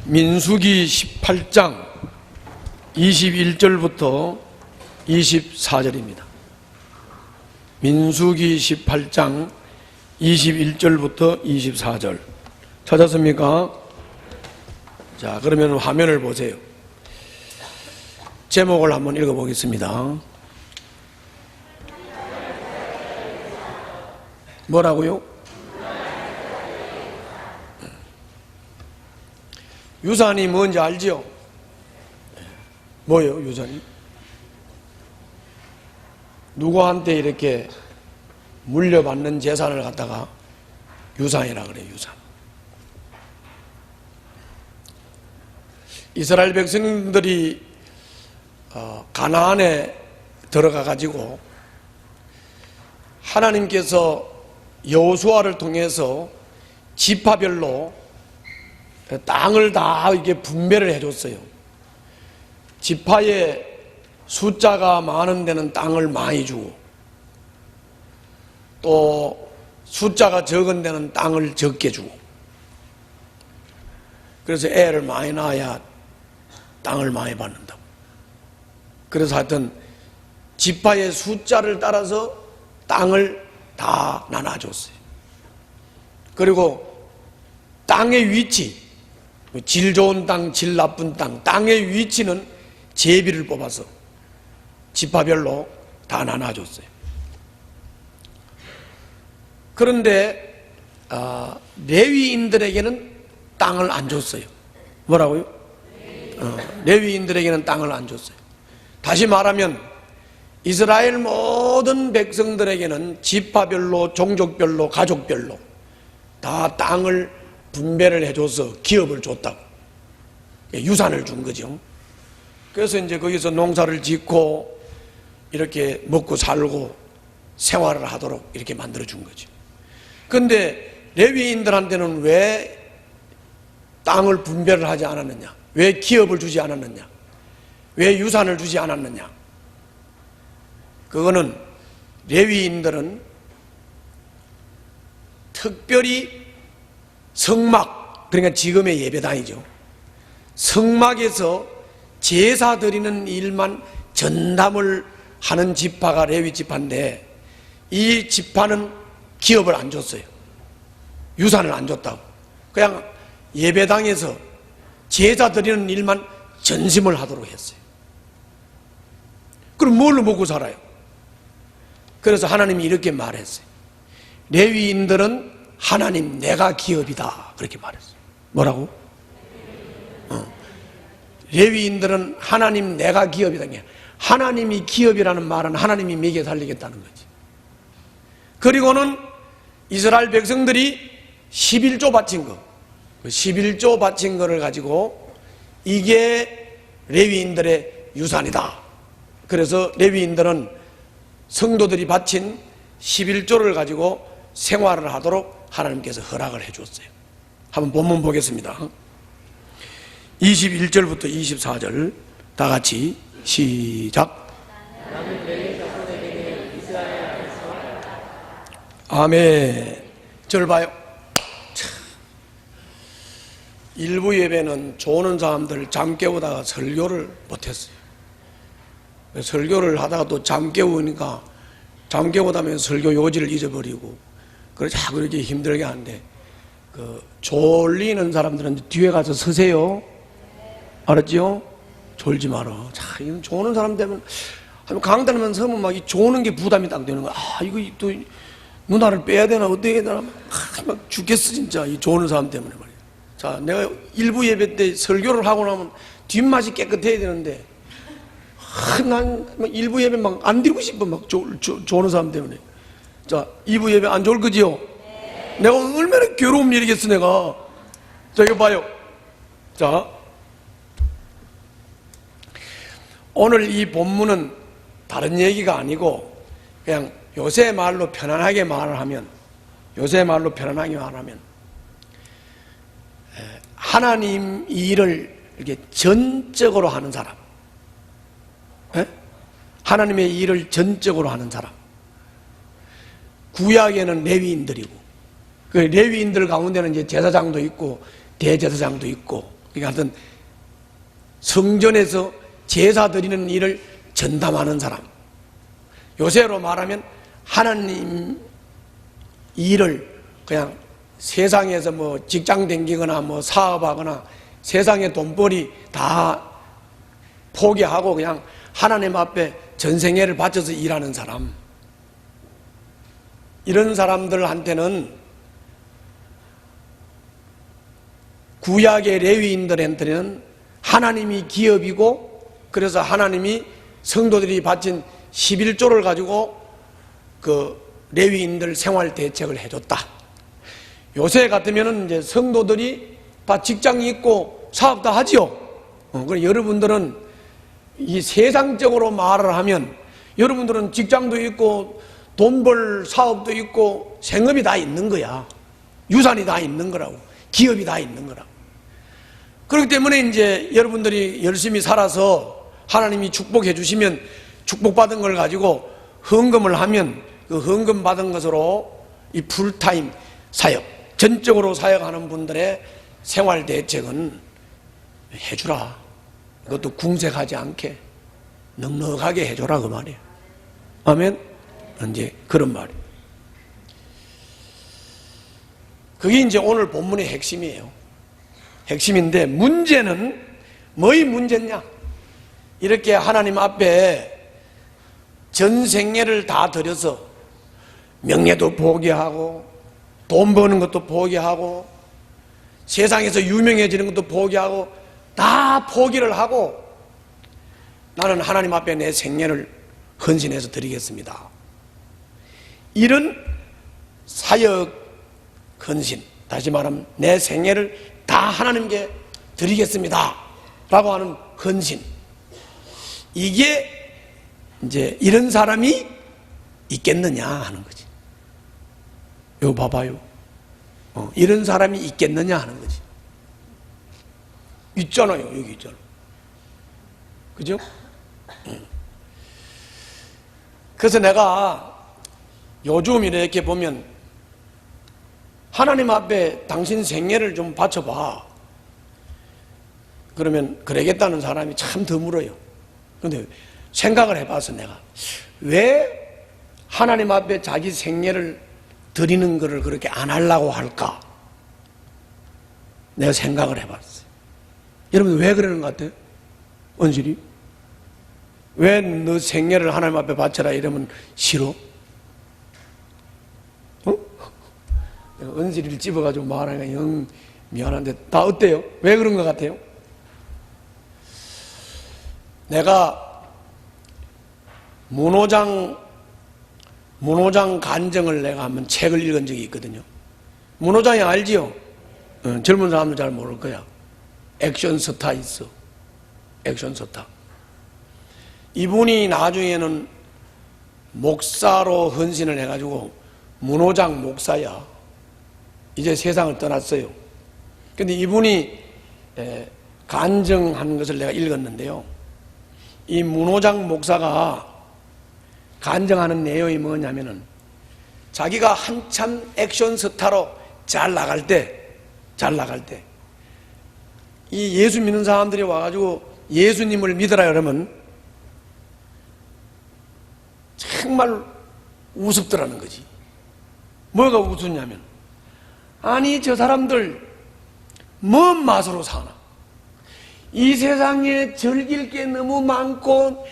민수기 18장 21절부터 24절입니다. 민수기 18장 21절부터 24절 찾았습니까? 자, 그러면 화면을 보세요. 제목을 한번 읽어보겠습니다. 뭐라고요? 유산이 뭔지 알지요? 뭐예요, 유산이? 누구한테 이렇게 물려받는 재산을 갖다가 유산이라 그래요, 유산. 이스라엘 백성들이 가나안에 들어가 가지고 하나님께서 여호수아를 통해서 지파별로 땅을 다 이게 분배를 해줬어요. 지파의 숫자가 많은 데는 땅을 많이 주고, 또 숫자가 적은 데는 땅을 적게 주고, 그래서 애를 많이 낳아야 땅을 많이 받는다고. 그래서 하여튼 지파의 숫자를 따라서 땅을 다 나눠줬어요. 그리고 땅의 위치, 질 좋은 땅, 질 나쁜 땅, 땅의 위치는 제비를 뽑아서 지파별로 다 나눠줬어요. 그런데 레위인들에게는 땅을 안 줬어요. 뭐라고요? 레위인들에게는 땅을 안 줬어요. 다시 말하면 이스라엘 모든 백성들에게는 지파별로, 종족별로, 가족별로 다 땅을 분배를 해줘서 기업을 줬다고, 유산을 준 거죠. 그래서 이제 거기서 농사를 짓고 이렇게 먹고 살고 생활을 하도록 이렇게 만들어 준 거죠. 그런데 레위인들한테는 왜 땅을 분배를 하지 않았느냐? 왜 기업을 주지 않았느냐? 왜 유산을 주지 않았느냐? 그거는 레위인들은 특별히 성막, 그러니까 지금의 예배당이죠. 성막에서 제사 드리는 일만 전담을 하는 지파가 레위 지파인데, 이 지파는 기업을 안 줬어요. 유산을 안 줬다고. 그냥 예배당에서 제사 드리는 일만 전심을 하도록 했어요. 그럼 뭘로 먹고 살아요? 그래서 하나님이 이렇게 말했어요. 레위인들은 하나님 내가 기업이다, 그렇게 말했어요. 뭐라고? 레위인들은 하나님 내가 기업이다. 하나님이 기업이라는 말은 하나님이 먹여 살리겠다는 거지. 그리고는 이스라엘 백성들이 11조 바친 거, 11조 바친 거를 가지고 이게 레위인들의 유산이다. 그래서 레위인들은 성도들이 바친 11조를 가지고 생활을 하도록 하나님께서 허락을 해줬어요. 한번 본문 보겠습니다. 21절부터 24절 다 같이 시작. 아멘. 절 봐요. 일부 예배는 조는 사람들 잠 깨우다가 설교를 못했어요. 설교를 하다가 또 잠 깨우니까 잠 깨우다면 설교 요지를 잊어버리고, 그래서 자꾸 이렇게 힘들게 하는데, 졸리는 사람들은 뒤에 가서 서세요. 알았지요? 졸지 마라. 자, 이건 조는 사람 되면, 강단하면 서면 막 이 조는 게 부담이 딱 되는 거야. 이거 또 누나를 빼야 되나, 어떻게 해야 되나, 막 죽겠어, 진짜. 이 조는 사람 때문에 말이야. 자, 내가 일부 예배 때 설교를 하고 나면 뒷맛이 깨끗해야 되는데, 난 일부 예배 막 안 드리고 싶어, 막 조는 사람 때문에. 자, 2부 예배 안 좋을 거지요? 네. 내가 얼마나 괴로움 일이겠어, 내가. 자, 이거 봐요. 자, 오늘 이 본문은 다른 얘기가 아니고, 그냥 요새 말로 편안하게 말을 하면, 하나님 일을 이렇게 전적으로 하는 사람, 하나님의 일을 전적으로 하는 사람. 구약에는 레위인들이고, 그 레위인들 가운데는 이제 제사장도 있고 대제사장도 있고 그러니까 하여튼 성전에서 제사 드리는 일을 전담하는 사람. 요새로 말하면 하나님 일을 그냥 세상에서 뭐 직장 다니거나 뭐 사업하거나 세상의 돈벌이 다 포기하고 그냥 하나님 앞에 전생애를 바쳐서 일하는 사람. 이런 사람들한테는 구약의 레위인들한테는 하나님이 기업이고, 그래서 하나님이 성도들이 바친 11조를 가지고 그 레위인들 생활 대책을 해줬다. 요새 같으면은 이제 성도들이 다 직장이 있고 사업 다 하지요. 그래 여러분들은 이 세상적으로 말을 하면 여러분들은 직장도 있고 돈 벌 사업도 있고 생업이 다 있는 거야. 유산이 다 있는 거라고. 기업이 다 있는 거라고. 그렇기 때문에 이제 여러분들이 열심히 살아서 하나님이 축복해 주시면 축복받은 걸 가지고 헌금을 하면 그 헌금 받은 것으로 이 풀타임 사역, 전적으로 사역하는 분들의 생활 대책은 해주라. 이것도 궁색하지 않게 넉넉하게 해줘라 그 말이에요. 아멘. 이제 그런 말이에요. 그게 이제 오늘 본문의 핵심이에요. 핵심인데 문제는 뭐의 문제냐? 이렇게 하나님 앞에 전 생애를 다 들여서 명예도 포기하고 돈 버는 것도 포기하고 세상에서 유명해지는 것도 포기하고 다 포기를 하고 나는 하나님 앞에 내 생애를 헌신해서 드리겠습니다. 이런 사역 헌신, 다시 말하면 내 생애를 다 하나님께 드리겠습니다 라고 하는 헌신, 이게 이제 이런 사람이 있겠느냐 하는 거지. 이거 봐봐요. 이런 사람이 있겠느냐 하는 거지. 있잖아요. 여기 있잖아. 그죠? 그래서 내가 요즘 이렇게 보면 하나님 앞에 당신 생애를 좀 바쳐봐. 그러면 그러겠다는 사람이 참 드물어요. 그런데 생각을 해봐서 내가 왜 하나님 앞에 자기 생애를 드리는 것을 그렇게 안 하려고 할까? 내가 생각을 해봤어요. 여러분 왜 그러는 것 같아요? 언실이? 왜 너 생애를 하나님 앞에 바쳐라 이러면 싫어? 은실이를 집어가지고 말하니까 영 미안한데 다 어때요? 왜 그런 것 같아요? 내가 문호장 간증을 내가 한번 책을 읽은 적이 있거든요. 문호장이 알지요? 젊은 사람도 잘 모를 거야. 액션 스타 있어. 액션 스타. 이분이 나중에는 목사로 헌신을 해가지고 문호장 목사야. 이제 세상을 떠났어요. 근데 이분이 간증한 것을 내가 읽었는데요. 이 문호장 목사가 간증하는 내용이 뭐냐면은 자기가 한참 액션 스타로 잘 나갈 때 이 예수 믿는 사람들이 와가지고 예수님을 믿으라 그러면 정말 우습더라는 거지. 뭐가 우습냐면 아니 저 사람들 뭔 맛으로 사나? 이 세상에 즐길 게 너무 많고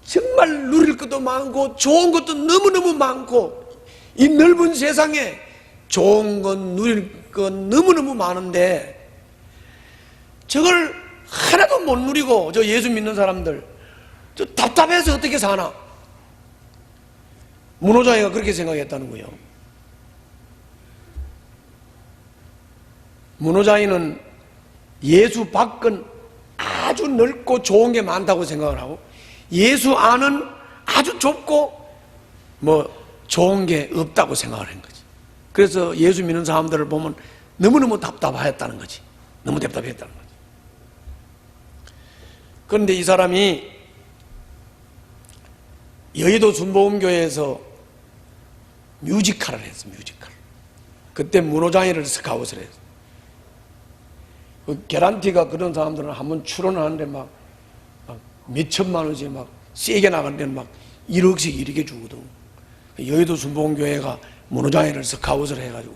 정말 누릴 것도 많고 좋은 것도 너무너무 많고 이 넓은 세상에 좋은 건 누릴 건 너무너무 많은데 저걸 하나도 못 누리고 저 예수 믿는 사람들 저 답답해서 어떻게 사나? 문호장이가 그렇게 생각했다는 거예요. 문호장이는 예수 밖은 아주 넓고 좋은 게 많다고 생각을 하고 예수 안은 아주 좁고 뭐 좋은 게 없다고 생각을 한 거지. 그래서 예수 믿는 사람들을 보면 너무너무 답답하였다는 거지. 너무 답답했다는 거지. 그런데 이 사람이 여의도 순복음교회에서 뮤지컬을 했어. 뮤지컬. 그때 문호장이를 스카웃을 했어. 그 개란티가 그런 사람들은 한번 출연하는데 막 몇천만 원씩 막 세게 나가는 데는 막 1억씩 이렇게 주거든. 여의도 순복음교회가 문호장애를 스카웃을 해가지고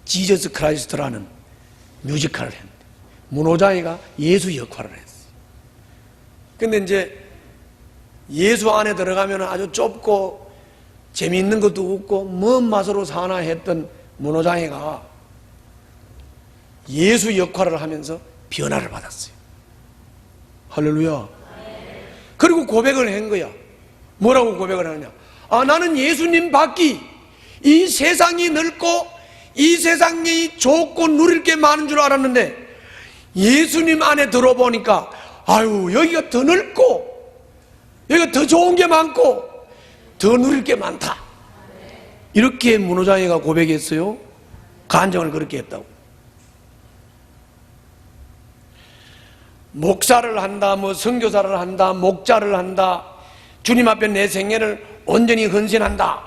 지저스 크라이스트라는 뮤지컬을 했는데 문호장애가 예수 역할을 했어. 근데 이제 예수 안에 들어가면 아주 좁고 재미있는 것도 없고 먼 맛으로 사나 했던 문호장애가 예수 역할을 하면서 변화를 받았어요. 할렐루야. 그리고 고백을 한 거야. 뭐라고 고백을 하느냐? 아, 나는 예수님 밖이 이 세상이 넓고 이 세상이 좋고 누릴 게 많은 줄 알았는데 예수님 안에 들어보니까 아유, 여기가 더 넓고 여기가 더 좋은 게 많고 더 누릴 게 많다. 이렇게 문호장애가 고백했어요. 간증을 그렇게 했다고. 목사를 한다, 뭐 선교사를 한다, 목자를 한다, 주님 앞에 내 생애를 온전히 헌신한다.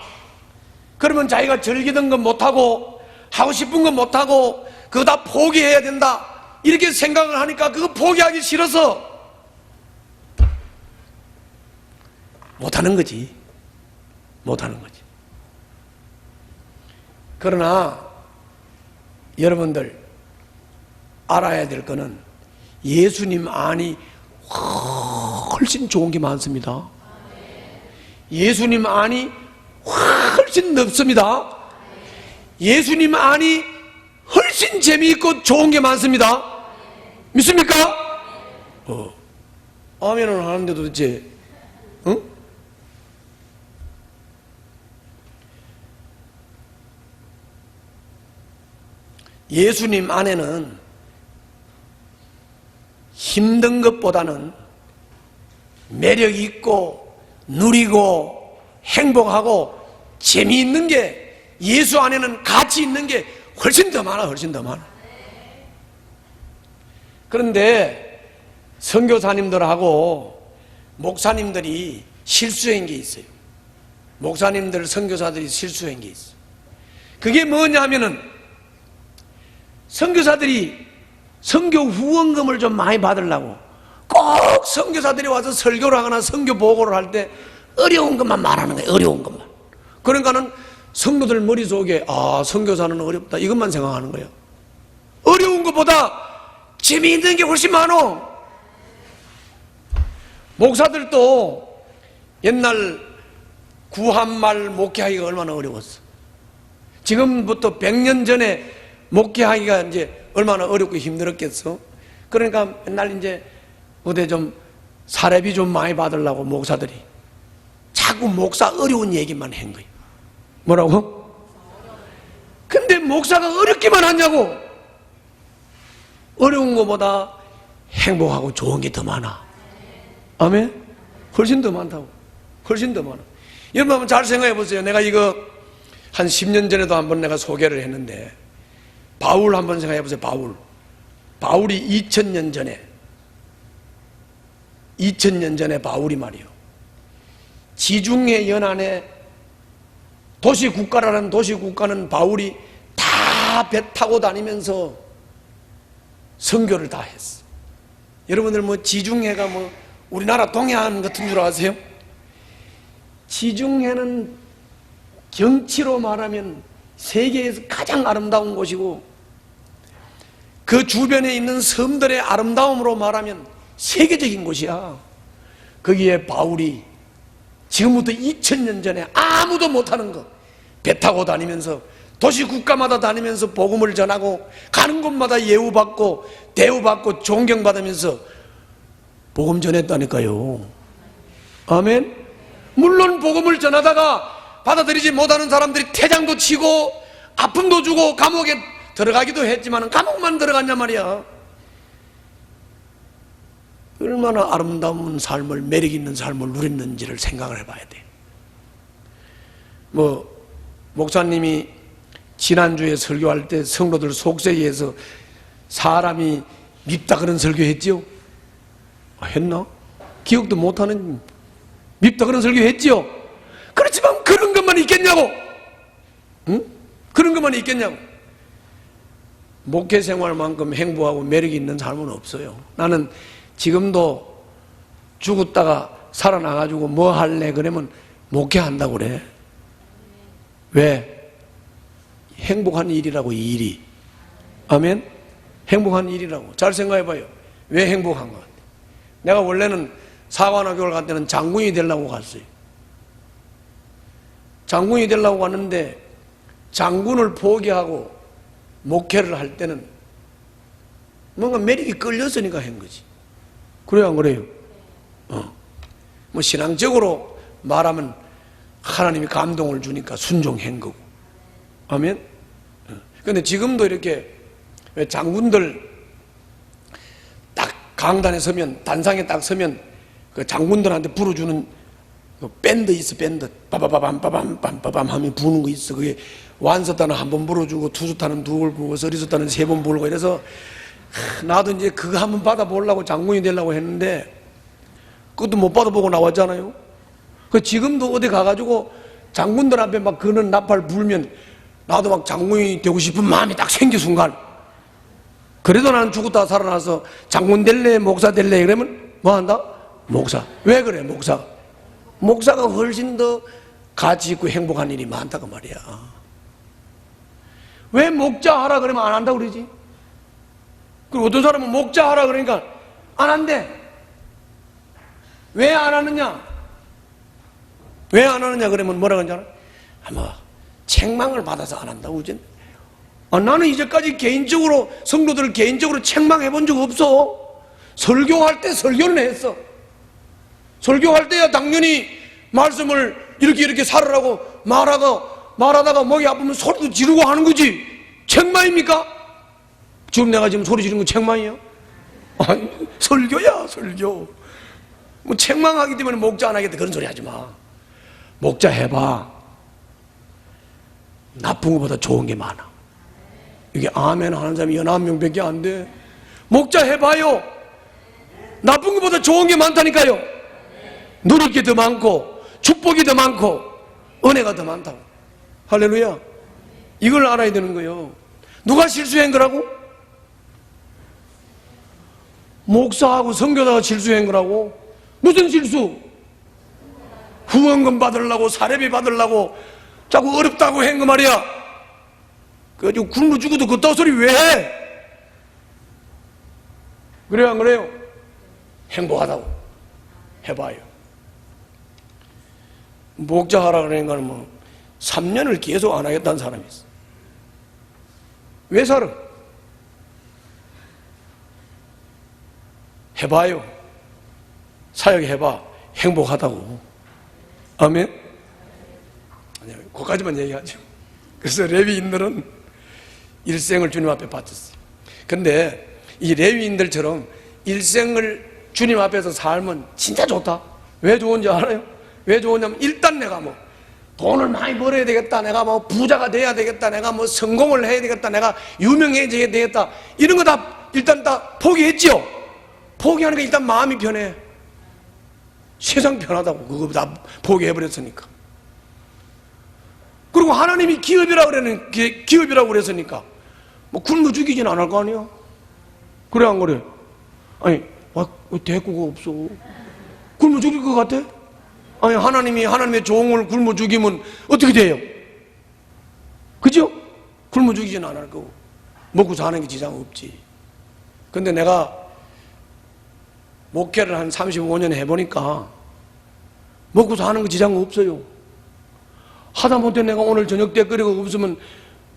그러면 자기가 즐기던 건 못하고 하고 싶은 건 못하고 그거 다 포기해야 된다, 이렇게 생각을 하니까 그거 포기하기 싫어서 못하는 거지. 못하는 거지. 그러나 여러분들 알아야 될 거는 예수님 안이 훨씬 좋은 게 많습니다. 예수님 안이 훨씬 넓습니다. 예수님 안이 훨씬 재미있고 좋은 게 많습니다. 믿습니까? 아멘을 하는데 도대체 응? 예수님 안에는 힘든 것보다는 매력 있고 누리고 행복하고 재미있는 게, 예수 안에는 가치 있는 게 훨씬 더 많아. 훨씬 더 많아. 그런데 선교사님들하고 목사님들이 실수한 게 있어요. 목사님들, 선교사들이 실수한 게 있어요. 그게 뭐냐면은 선교사들이 선교 후원금을 좀 많이 받으려고 꼭 선교사들이 와서 설교를 하거나 선교 보고를 할 때 어려운 것만 말하는 거예요. 어려운 것만. 그러니까는 성도들 머릿속에 아, 선교사는 어렵다, 이것만 생각하는 거예요. 어려운 것보다 재미있는 게 훨씬 많어. 목사들도 옛날 구한말 목회하기가 얼마나 어려웠어. 지금부터 100년 전에 목회하기가 이제 얼마나 어렵고 힘들었겠어. 그러니까 맨날 이제 어디 좀 사례비 좀 많이 받으려고 목사들이 자꾸 목사 어려운 얘기만 한 거예요. 뭐라고? 근데 목사가 어렵기만 하냐고. 어려운 것보다 행복하고 좋은 게 더 많아. 아멘? 훨씬 더 많다고. 훨씬 더 많아. 여러분 한번 잘 생각해 보세요. 내가 이거 한 10년 전에도 한번 내가 소개를 했는데, 바울 한번 생각해 보세요. 바울이 2000년 전에 바울이 말이요, 지중해 연안에 도시국가라는 도시국가는 바울이 다 배 타고 다니면서 선교를 다 했어. 여러분들 뭐 지중해가 뭐 우리나라 동해안 같은 줄 아세요? 지중해는 경치로 말하면 세계에서 가장 아름다운 곳이고, 그 주변에 있는 섬들의 아름다움으로 말하면 세계적인 곳이야. 거기에 바울이 지금부터 2000년 전에 아무도 못하는 거, 배 타고 다니면서 도시 국가마다 다니면서 복음을 전하고 가는 곳마다 예우받고 대우받고 존경받으면서 복음 전했다니까요. 아멘. 물론 복음을 전하다가 받아들이지 못하는 사람들이 태장도 치고 아픔도 주고 감옥에 들어가기도 했지만 감옥만 들어갔냔 말이야. 얼마나 아름다운 삶을, 매력 있는 삶을 누렸는지를 생각을 해봐야 돼. 뭐 목사님이 지난주에 설교할 때 성도들 속세에 해서 사람이 밉다 그런 설교했지요? 했나? 기억도 못하는, 밉다 그런 설교했지요? 그렇지만 그런 것만 있겠냐고? 응? 그런 것만 있겠냐고? 목회 생활만큼 행복하고 매력이 있는 삶은 없어요. 나는 지금도 죽었다가 살아나가지고 뭐 할래? 그러면 목회한다고 그래. 왜? 행복한 일이라고, 이 일이. 아멘? 행복한 일이라고. 잘 생각해봐요. 왜 행복한 것 같아? 내가 원래는 사관학교를 갈 때는 장군이 되려고 갔어요. 장군이 되려고 갔는데 장군을 포기하고 목회를 할 때는 뭔가 매력이 끌렸으니까 한 거지. 그래요, 안 그래요? 뭐 신앙적으로 말하면 하나님이 감동을 주니까 순종한 거고. 아멘? 근데 지금도 이렇게 왜 장군들 딱 강단에 서면, 단상에 딱 서면 그 장군들한테 불어주는 그 밴드 있어, 밴드. 빠바바밤 하면 부는 거 있어. 그게 완서타는 한 번 불어주고, 투서타는 두 번 불고, 서리서타는 세 번 불고, 이래서 나도 이제 그거 한번 받아보려고 장군이 되려고 했는데 그것도 못 받아보고 나왔잖아요. 그 지금도 어디 가가지고 장군들 앞에 막 그는 나팔 불면 나도 막 장군이 되고 싶은 마음이 딱 생겨 순간. 그래도 나는 죽었다 살아나서 장군 될래, 목사 될래, 그러면 뭐 한다? 목사. 왜 그래, 목사? 목사가 훨씬 더 가치 있고 행복한 일이 많다고 말이야. 왜 목자 하라 그러면 안 한다고 그러지? 그리고 어떤 사람은 목자 하라 그러니까 안 한대. 왜 안 하느냐? 왜 안 하느냐 그러면 뭐라 그러는지 알아? 아마 책망을 받아서 안 한다고 그러지? 나는 이제까지 개인적으로 성도들을 개인적으로 책망해 본 적 없어. 설교할 때 설교는 했어. 설교할 때야 당연히 말씀을 이렇게 살으라고 말하다가 목이 아프면 소리도 지르고 하는 거지. 책망입니까? 지금 내가 지금 소리 지르는 건 책망이에요? 아니, 설교야, 설교. 뭐 책망하기 때문에 목자 안 하겠다 그런 소리 하지 마. 목자 해봐. 나쁜 것보다 좋은 게 많아. 이게 아멘 하는 사람이 11명밖에 안 돼. 목자 해봐요. 나쁜 것보다 좋은 게 많다니까요. 누릴 게 더 많고 축복이 더 많고 은혜가 더 많다고. 할렐루야. 이걸 알아야 되는 거예요. 누가 실수한 거라고? 목사하고 선교사가 실수한 거라고? 무슨 실수? 후원금 받으려고 사례비 받으려고 자꾸 어렵다고 한 거 말이야. 그래가지고 굶어 죽어도 그따위 소리 왜 해? 그래요, 안 그래요? 행복하다고 해봐요. 목자 하라 그러는 거는 뭐 3년을 계속 안 하겠다는 사람이 있어. 왜 살아? 해봐요. 사역해봐. 행복하다고. 아멘? 아니요, 거기까지만 얘기하죠. 그래서 레위인들은 일생을 주님 앞에 바쳤어요. 근데 이 레위인들처럼 일생을 주님 앞에서 살면 진짜 좋다. 왜 좋은지 알아요? 왜 좋으냐면 일단 내가 뭐 돈을 많이 벌어야 되겠다, 내가 뭐 부자가 돼야 되겠다, 내가 뭐 성공을 해야 되겠다, 내가 유명해져야 되겠다, 이런 거 다 일단 다 포기했죠. 포기하는 게 일단 마음이 편해. 세상 편하다고. 그거 다 포기해버렸으니까. 그리고 하나님이 기업이라고 그랬으니까 뭐 굶어 죽이진 않을 거 아니야. 그래, 안 그래? 아니, 왜 대꾸가 없어? 굶어 죽일 것 같아? 아니, 하나님의 종을 굶어 죽이면 어떻게 돼요? 그죠? 굶어 죽이진 않을 거고 먹고 사는 게 지장 없지. 근데 내가 목회를 한 35년 해보니까 먹고 사는 거 지장 없어요. 하다못해 내가 오늘 저녁 때 끓이고 없으면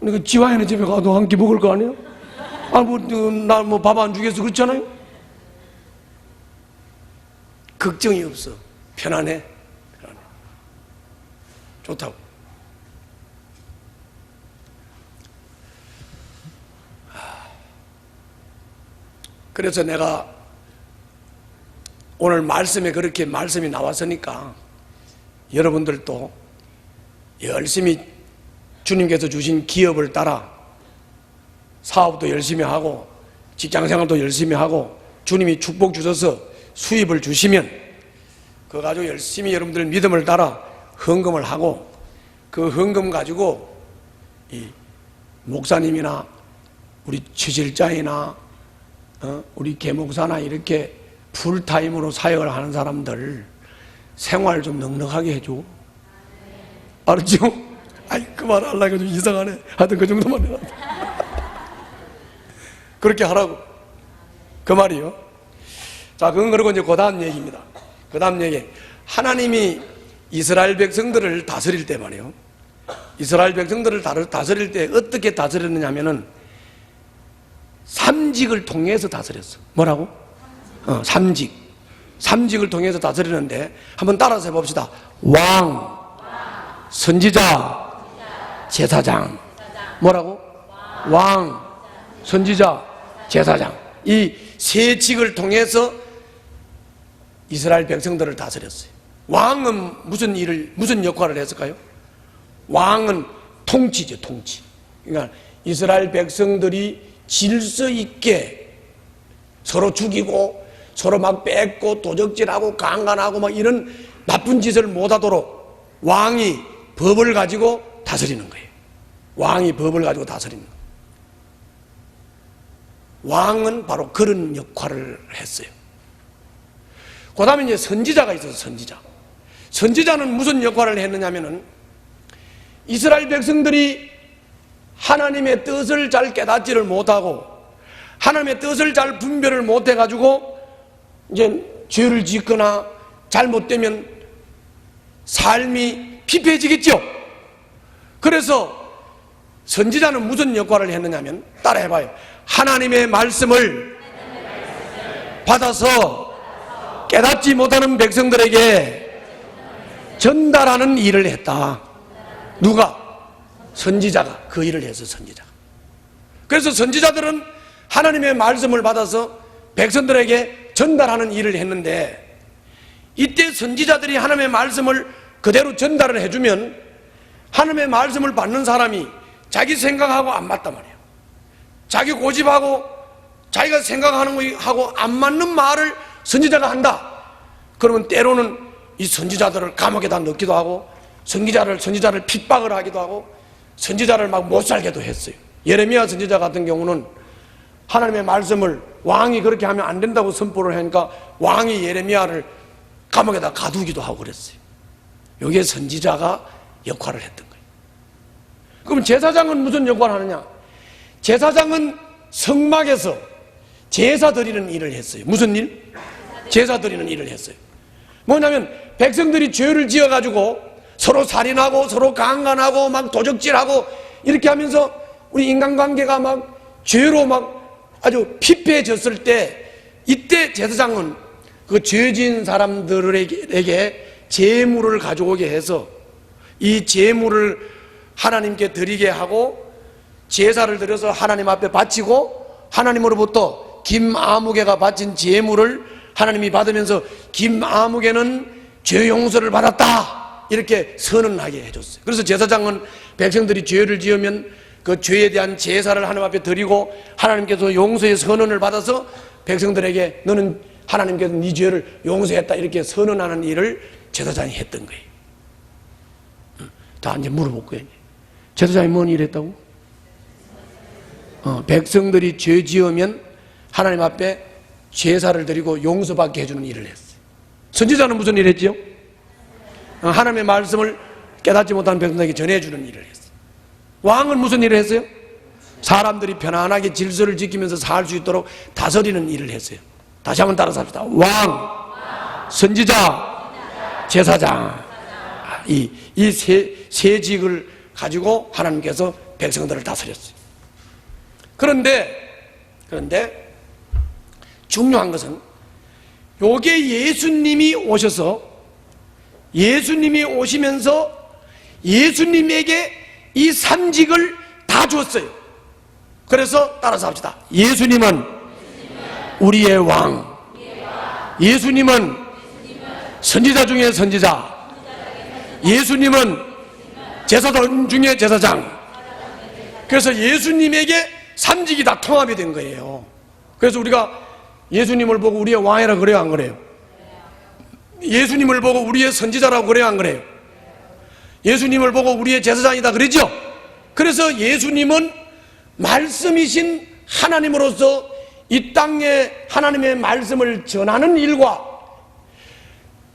내가 지화연의 집에 가도 한 끼 먹을 거 아니에요? 나 뭐 밥 안 주겠어, 그렇잖아요? 걱정이 없어. 편안해. 좋다고. 그래서 내가 오늘 말씀에 그렇게 말씀이 나왔으니까 여러분들도 열심히 주님께서 주신 기업을 따라 사업도 열심히 하고 직장생활도 열심히 하고 주님이 축복 주셔서 수입을 주시면 그거 가지고 열심히 여러분들 믿음을 따라 헌금을 하고 그 헌금 가지고 이 목사님이나 우리 취실자이나 우리 계목사나 이렇게 풀타임으로 사역을 하는 사람들 생활 좀 넉넉하게 해줘. 알았죠? 아이, 그 말 하려니까 좀 이상하네. 하여튼 그 정도만 해라. 그렇게 하라고. 그 말이요. 자, 그건 그러고 이제 그 다음 얘기입니다. 그 다음 얘기. 하나님이 이스라엘 백성들을 다스릴 때 말이에요. 이스라엘 백성들을 다스릴 때 어떻게 다스렸느냐 하면은 삼직을 통해서 다스렸어. 뭐라고? 삼직을 통해서 다스리는데 한번 따라서 해봅시다. 왕, 선지자, 제사장. 뭐라고? 왕, 선지자, 제사장. 이 세 직을 통해서 이스라엘 백성들을 다스렸어요. 왕은 무슨 역할을 했을까요? 왕은 통치죠, 통치. 그러니까 이스라엘 백성들이 질서 있게 서로 죽이고 서로 막 뺏고 도적질하고 강간하고 막 이런 나쁜 짓을 못하도록 왕이 법을 가지고 다스리는 거예요. 왕이 법을 가지고 다스리는 거예요. 왕은 바로 그런 역할을 했어요. 그 다음에 이제 선지자가 있어서 선지자는 무슨 역할을 했느냐면은 이스라엘 백성들이 하나님의 뜻을 잘 깨닫지를 못하고 하나님의 뜻을 잘 분별을 못해가지고 이제 죄를 짓거나 잘못되면 삶이 피폐해지겠죠. 그래서 선지자는 무슨 역할을 했느냐면 따라해봐요. 하나님의 말씀을 받아서 깨닫지 못하는 백성들에게 전달하는 일을 했다. 누가? 선지자가 그 일을 해서 선지자가. 그래서 선지자들은 하나님의 말씀을 받아서 백성들에게 전달하는 일을 했는데 이때 선지자들이 하나님의 말씀을 그대로 전달을 해주면 하나님의 말씀을 받는 사람이 자기 생각하고 안 맞단 말이에요. 자기 고집하고 자기가 생각하는 거하고 안 맞는 말을 선지자가 한다. 그러면 때로는 이 선지자들을 감옥에다 넣기도 하고 선지자를 핍박을 하기도 하고 선지자를 막 못 살게도 했어요. 예레미야 선지자 같은 경우는 하나님의 말씀을 왕이 그렇게 하면 안 된다고 선포를 하니까 왕이 예레미야를 감옥에다 가두기도 하고 그랬어요. 여기에 선지자가 역할을 했던 거예요. 그럼 제사장은 무슨 역할을 하느냐? 제사장은 성막에서 제사 드리는 일을 했어요. 무슨 일? 제사 드리는 일을 했어요. 뭐냐면 백성들이 죄를 지어가지고 서로 살인하고 서로 강간하고 막 도적질하고 이렇게 하면서 우리 인간관계가 막 죄로 막 아주 피폐해졌을 때 이때 제사장은 그 죄진 사람들에게 제물을 가져오게 해서 이 제물을 하나님께 드리게 하고 제사를 드려서 하나님 앞에 바치고 하나님으로부터 김아무개가 바친 제물을 하나님이 받으면서 김아무개는 죄 용서를 받았다 이렇게 선언하게 해줬어요. 그래서 제사장은 백성들이 죄를 지으면 그 죄에 대한 제사를 하나님 앞에 드리고 하나님께서 용서의 선언을 받아서 백성들에게 너는 하나님께서 네 죄를 용서했다 이렇게 선언하는 일을 제사장이 했던 거예요. 다 이제 물어볼 거예요. 제사장이 뭔 일 했다고? 백성들이 죄 지으면 하나님 앞에 제사를 드리고 용서받게 해주는 일을 했어요. 선지자는 무슨 일을 했지요? 하나님의 말씀을 깨닫지 못하는 백성들에게 전해주는 일을 했어요. 왕은 무슨 일을 했어요? 사람들이 편안하게 질서를 지키면서 살 수 있도록 다스리는 일을 했어요. 다시 한번 따라서 합시다. 왕, 선지자, 제사장. 이 세 직을 가지고 하나님께서 백성들을 다스렸어요. 그런데 중요한 것은 요게 예수님이 오시면서 예수님에게 이 삼직을 다 줬어요. 그래서 따라서 합시다. 예수님은 우리의 왕, 예수님은 선지자 중에 선지자, 예수님은 제사장 중에 제사장. 그래서 예수님에게 삼직이 다 통합이 된 거예요. 그래서 우리가 예수님을 보고 우리의 왕이라고 그래요, 안 그래요? 예수님을 보고 우리의 선지자라고 그래요, 안 그래요? 예수님을 보고 우리의 제사장이다 그러죠? 그래서 예수님은 말씀이신 하나님으로서 이 땅에 하나님의 말씀을 전하는 일과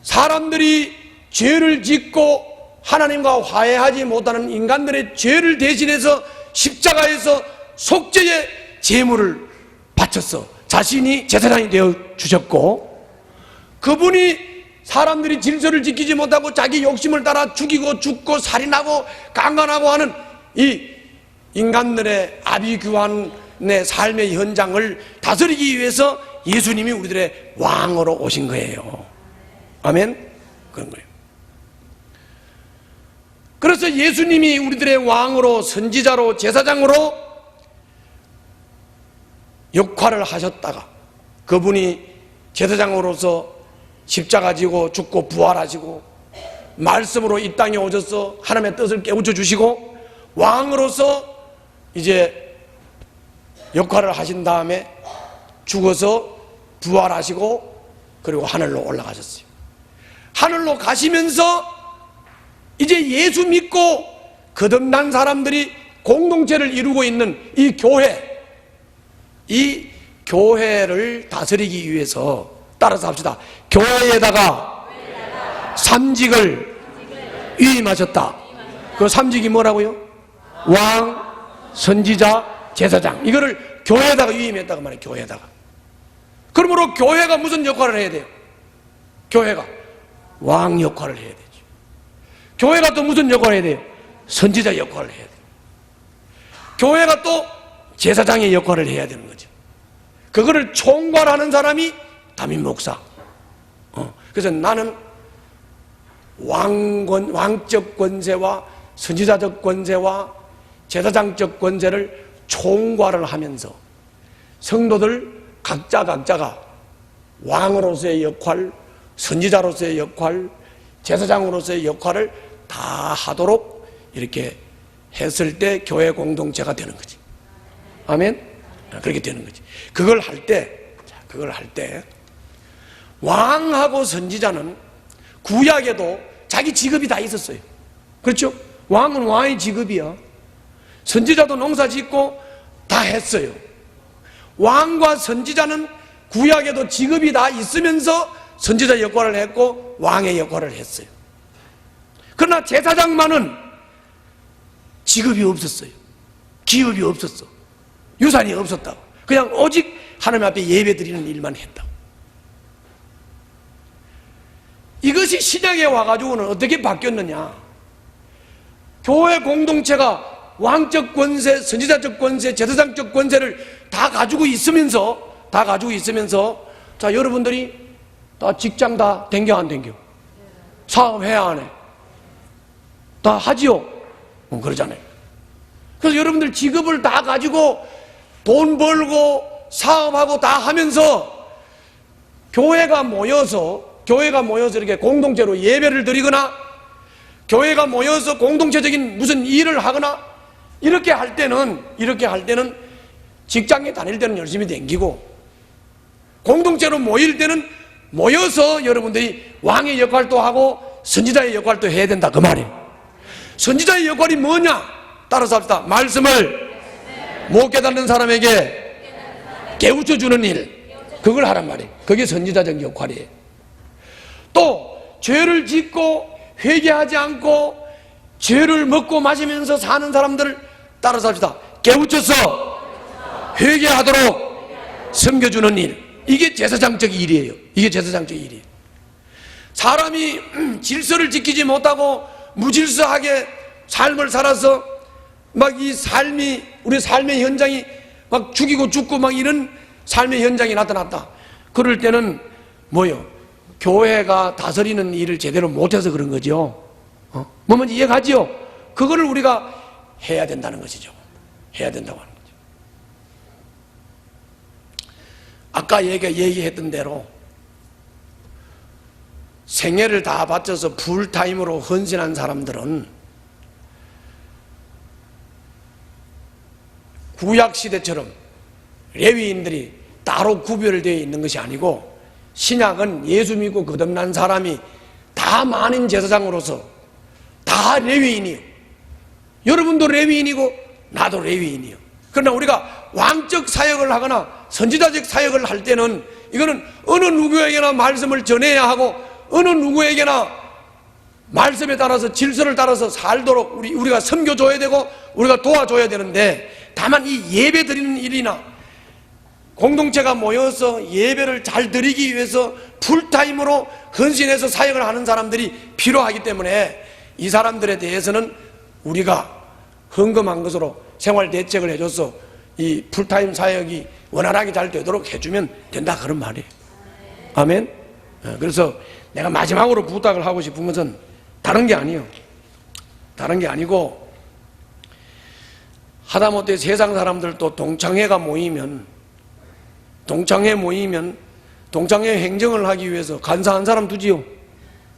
사람들이 죄를 짓고 하나님과 화해하지 못하는 인간들의 죄를 대신해서 십자가에서 속죄의 제물을 바쳐서 자신이 제사장이 되어 주셨고, 그분이 사람들이 질서를 지키지 못하고 자기 욕심을 따라 죽이고 죽고 살인하고 강간하고 하는 이 인간들의 아비규환의 삶의 현장을 다스리기 위해서 예수님이 우리들의 왕으로 오신 거예요. 아멘? 그런 거예요. 그래서 예수님이 우리들의 왕으로, 선지자로, 제사장으로 역할을 하셨다가 그분이 제사장으로서 십자가 지고 죽고 부활하시고 말씀으로 이 땅에 오셔서 하나님의 뜻을 깨우쳐 주시고 왕으로서 이제 역할을 하신 다음에 죽어서 부활하시고 그리고 하늘로 올라가셨어요. 하늘로 가시면서 이제 예수 믿고 거듭난 사람들이 공동체를 이루고 있는 이 교회, 이 교회를 다스리기 위해서 따라서 합시다. 교회에다가 삼직을 위임하셨다. 그 삼직이 뭐라고요? 왕, 선지자, 제사장. 이거를 교회에다가 위임했다고 말해요. 교회에다가. 그러므로 교회가 무슨 역할을 해야 돼요? 교회가 왕 역할을 해야 되죠. 교회가 또 무슨 역할을 해야 돼요? 선지자 역할을 해야 돼요. 교회가 또 제사장의 역할을 해야 되는 거죠. 그거를 총괄하는 사람이 담임 목사. 그래서 나는 왕적 권세와 선지자적 권세와 제사장적 권세를 총괄을 하면서 성도들 각자가 왕으로서의 역할, 선지자로서의 역할, 제사장으로서의 역할을 다 하도록 이렇게 했을 때 교회 공동체가 되는 거지. 아멘? 그렇게 되는 거지. 그걸 할 때 왕하고 선지자는 구약에도 자기 직업이 다 있었어요. 그렇죠? 왕은 왕의 직업이야. 선지자도 농사 짓고 다 했어요. 왕과 선지자는 구약에도 직업이 다 있으면서 선지자 역할을 했고 왕의 역할을 했어요. 그러나 제사장만은 직업이 없었어요. 기업이 없었어. 유산이 없었다고. 그냥 오직 하나님 앞에 예배 드리는 일만 했다고. 이것이 신약에 와가지고는 어떻게 바뀌었느냐. 교회 공동체가 왕적 권세, 선지자적 권세, 제사장적 권세를 다 가지고 있으면서 자, 여러분들이 다 직장 다 댕겨 안 댕겨? 사업해야 안 해? 다 하지요? 그러잖아요. 그래서 여러분들 직업을 다 가지고 돈 벌고 사업하고 다 하면서 교회가 모여서 이렇게 공동체로 예배를 드리거나 교회가 모여서 공동체적인 무슨 일을 하거나 이렇게 할 때는 직장에 다닐 때는 열심히 댕기고 공동체로 모일 때는 모여서 여러분들이 왕의 역할도 하고 선지자의 역할도 해야 된다 그 말이에요. 선지자의 역할이 뭐냐? 따라서 합시다. 말씀을 못 깨닫는 사람에게 깨우쳐 주는 일, 그걸 하란 말이에요. 그게 선지자적 역할이에요. 또 죄를 짓고 회개하지 않고 죄를 먹고 마시면서 사는 사람들을 따라서 합시다. 깨우쳐서 회개하도록 섬겨주는 일, 이게 제사장적 일이에요. 이게 제사장적 일이에요. 사람이 질서를 지키지 못하고 무질서하게 삶을 살아서 막 이 삶이, 우리 삶의 현장이 막 죽이고 죽고 막 이런 삶의 현장이 나타났다. 그럴 때는 뭐요? 교회가 다스리는 일을 제대로 못해서 그런 거죠. 뭐 뭔지 이해가지요? 그거를 우리가 해야 된다는 것이죠. 해야 된다고 하는 거죠. 아까 얘기했던 대로 생애를 다 바쳐서 풀타임으로 헌신한 사람들은 구약시대처럼 레위인들이 따로 구별되어 있는 것이 아니고 신약은 예수 믿고 거듭난 사람이 다 만인 제사장으로서 다 레위인이요. 여러분도 레위인이고 나도 레위인이요. 그러나 우리가 왕적 사역을 하거나 선지자적 사역을 할 때는 이거는 어느 누구에게나 말씀을 전해야 하고 어느 누구에게나 말씀에 따라서 질서를 따라서 살도록 우리가 섬겨줘야 되고 우리가 도와줘야 되는데, 다만 이 예배 드리는 일이나 공동체가 모여서 예배를 잘 드리기 위해서 풀타임으로 헌신해서 사역을 하는 사람들이 필요하기 때문에 이 사람들에 대해서는 우리가 헌금한 것으로 생활 대책을 해줘서 이 풀타임 사역이 원활하게 잘 되도록 해주면 된다, 그런 말이에요. 아멘. 그래서 내가 마지막으로 부탁을 하고 싶은 것은 다른 게 아니에요. 다른 게 아니고, 하다못해 세상 사람들도 동창회가 모이면 동창회 행정을 하기 위해서 간사 한 사람 두지요.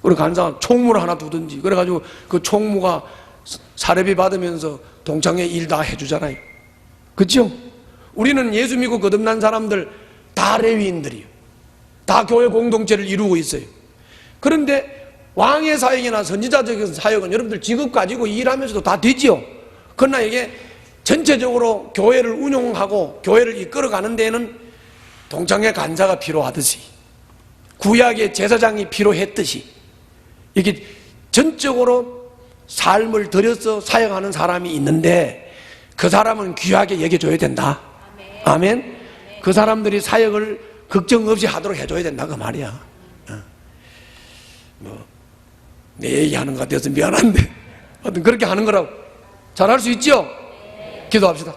그리고 간사 총무를 하나 두든지, 그래가지고 그 총무가 사례비 받으면서 동창회 일 다 해주잖아요. 그렇죠? 우리는 예수 믿고 거듭난 사람들 다 레위인들이에요. 다 교회 공동체를 이루고 있어요. 그런데 왕의 사역이나 선지자적인 사역은 여러분들 직업 가지고 일하면서도 다 되지요. 그러나 이게 전체적으로 교회를 운영하고 교회를 이끌어가는 데에는 동창회 간사가 필요하듯이, 구약의 제사장이 필요했듯이, 이게 전적으로 삶을 들여서 사역하는 사람이 있는데 그 사람은 귀하게 여겨줘야 된다. 아멘. 그 사람들이 사역을 걱정 없이 하도록 해줘야 된다, 그 말이야. 내 얘기하는 것 같아서 미안한데 하여튼 그렇게 하는 거라고. 잘할 수 있죠? 기도합시다.